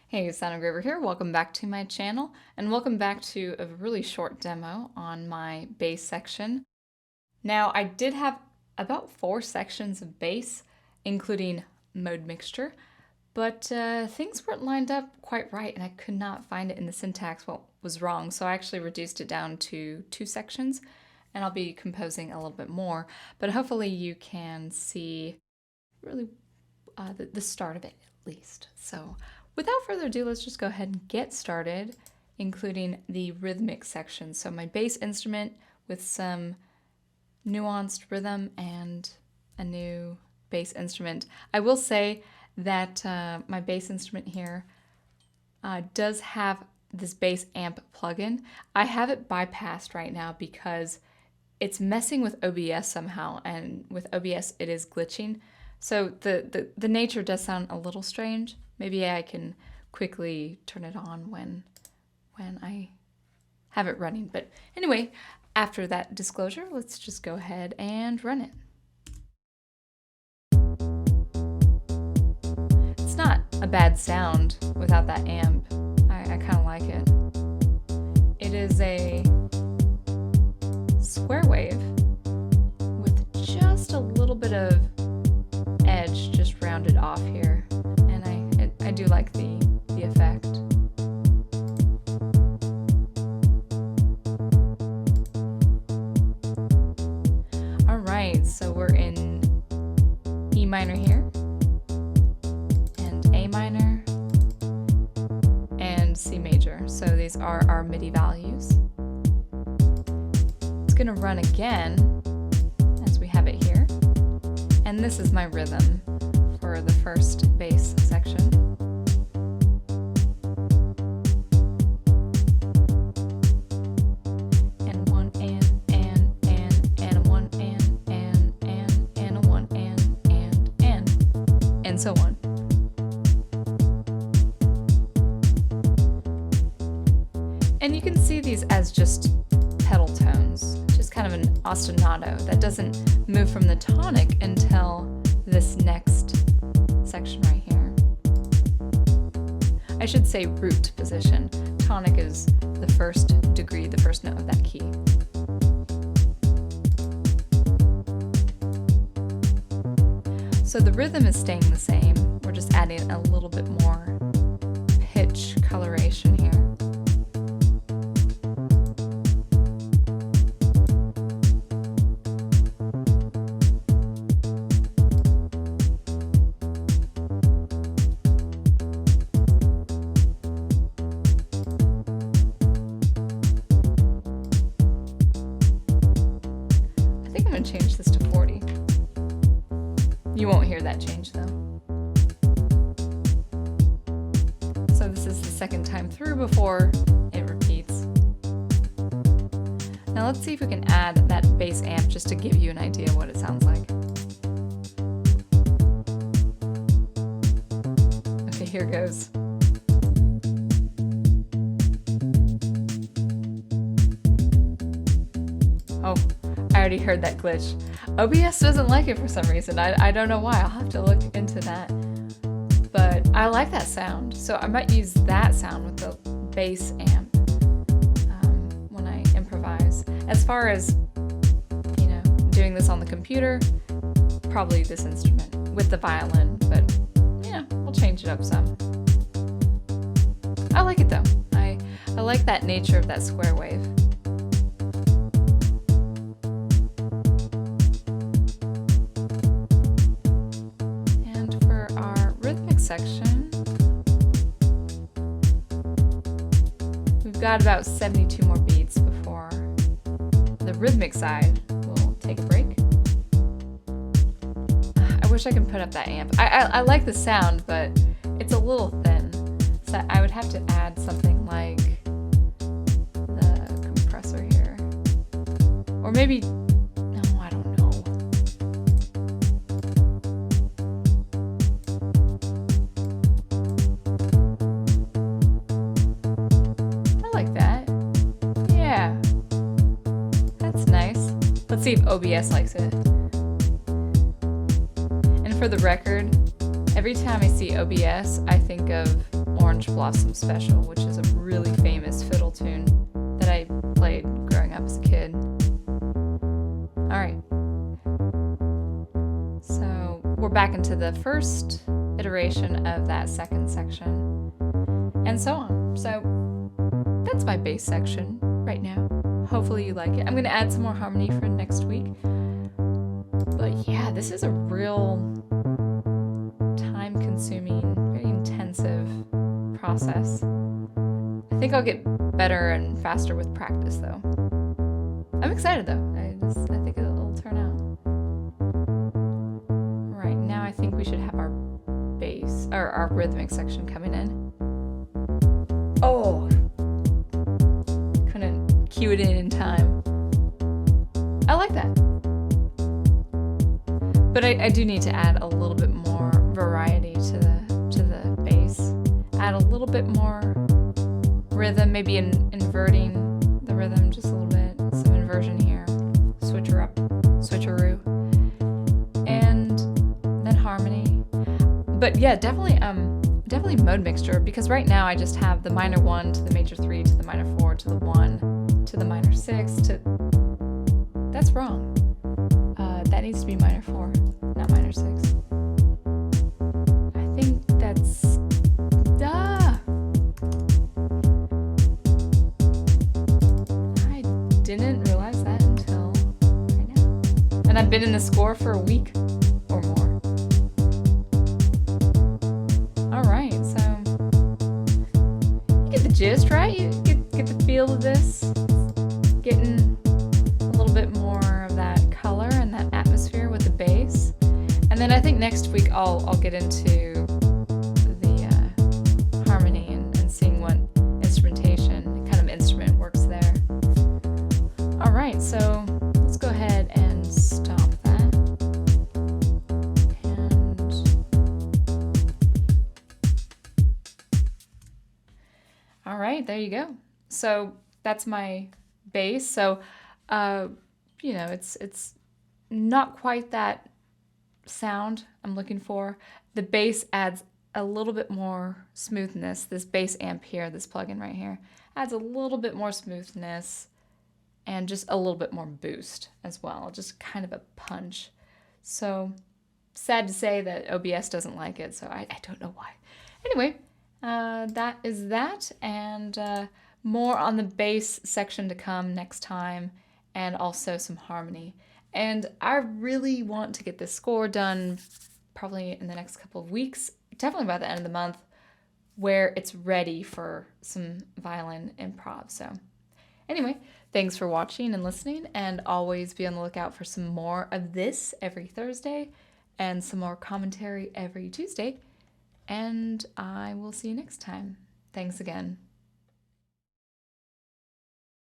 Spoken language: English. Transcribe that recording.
Hey, Sound Engraver here. Welcome back to my channel, and welcome back to a really short demo on my bass section. Now, I did have about 4 sections of bass, including mode mixture, but things weren't lined up quite right, and I could not find it in the syntax what was wrong, so I actually reduced it down to 2 sections, and I'll be composing a little bit more, but hopefully you can see really the start of it at least. So without further ado, let's just go ahead and get started, including the rhythmic section. So my bass instrument with some nuanced rhythm and a new bass instrument. I will say that my bass instrument here does have this bass amp plugin. I have it bypassed right now because it's messing with OBS somehow, and with OBS it is glitching. So the nature does sound a little strange. Maybe I can quickly turn it on when I have it running. But anyway, after that disclosure, let's just go ahead and run it. It's not a bad sound without that amp. I kind of like it. It is a square wave with just a little bit of edge just rounded off here. I do like the effect. All right, so we're in E minor here, and A minor, and C major. So these are our MIDI values. It's gonna run again as we have it here. And this is my rhythm for the first bass section. And so on. And you can see these as just pedal tones, just kind of an ostinato that doesn't move from the tonic until this next section right here. I should say root position. Tonic is the first degree, the first note of that key. So the rhythm is staying the same. We're just adding a little bit more pitch coloration here. I think I'm going to change this to 40. You won't hear that change though. So this is the second time through before it repeats. Now let's see if we can add that bass amp just to give you an idea of what it sounds like. Okay, here goes. Oh, I already heard that glitch. OBS doesn't like it for some reason. I don't know why. I'll have to look into that. But I like that sound. So I might use that sound with the bass amp when I improvise. As far as, doing this on the computer, probably this instrument with the violin. But, we'll change it up some. I like it though. I like that nature of that square wave. Section. We've got about 72 more beats before the rhythmic side will take a break. I wish I could put up that amp. I like the sound, but it's a little thin. So I would have to add something like the compressor here. Or maybe, no, I don't know. Let's see if OBS likes it. And for the record, every time I see OBS, I think of Orange Blossom Special, which is a really famous fiddle tune that I played growing up as a kid. Alright, so we're back into the first iteration of that second section, and so on. So that's my bass section right now. Hopefully you like it. I'm going to add some more harmony for next week. But yeah, this is a real time-consuming, very intensive process. I think I'll get better and faster with practice, though. I'm excited, though. I think it'll turn out. Right, now I think we should have our bass, or our rhythmic section coming in. Oh! Couldn't cue it in time. I like that. But I do need to add a little bit more variety to the bass. Add a little bit more rhythm, maybe inverting the rhythm just a little bit. Some inversion here, switcheroo, and then harmony. But yeah, definitely mode mixture, because right now I just have the minor 1 to the major 3 to the minor 4 to the 1 to the minor 6 to... That's wrong. That needs to be minor 4, not minor 6. I think that's... I didn't realize that until right now. And I've been in the score for a week or more. Alright, so... You get the gist, right? You get the feel of this. Getting a little bit more of that color and that atmosphere with the bass. And then I think next week I'll get into the harmony and seeing what instrumentation, kind of instrument works there. Alright, so let's go ahead and stop that. And alright, there you go. So that's my bass. So you know, it's not quite that sound I'm looking for. The bass adds a little bit more smoothness. This bass amp here, this plugin right here, adds a little bit more smoothness and just a little bit more boost as well, just kind of a punch. So sad to say that OBS doesn't like it, so I don't know why. Anyway, that is that, and more on the bass section to come next time, and also some harmony. And I really want to get this score done probably in the next couple of weeks, definitely by the end of the month, where it's ready for some violin improv. So anyway, thanks for watching and listening, and always be on the lookout for some more of this every Thursday and some more commentary every Tuesday. And I will see you next time. Thanks again.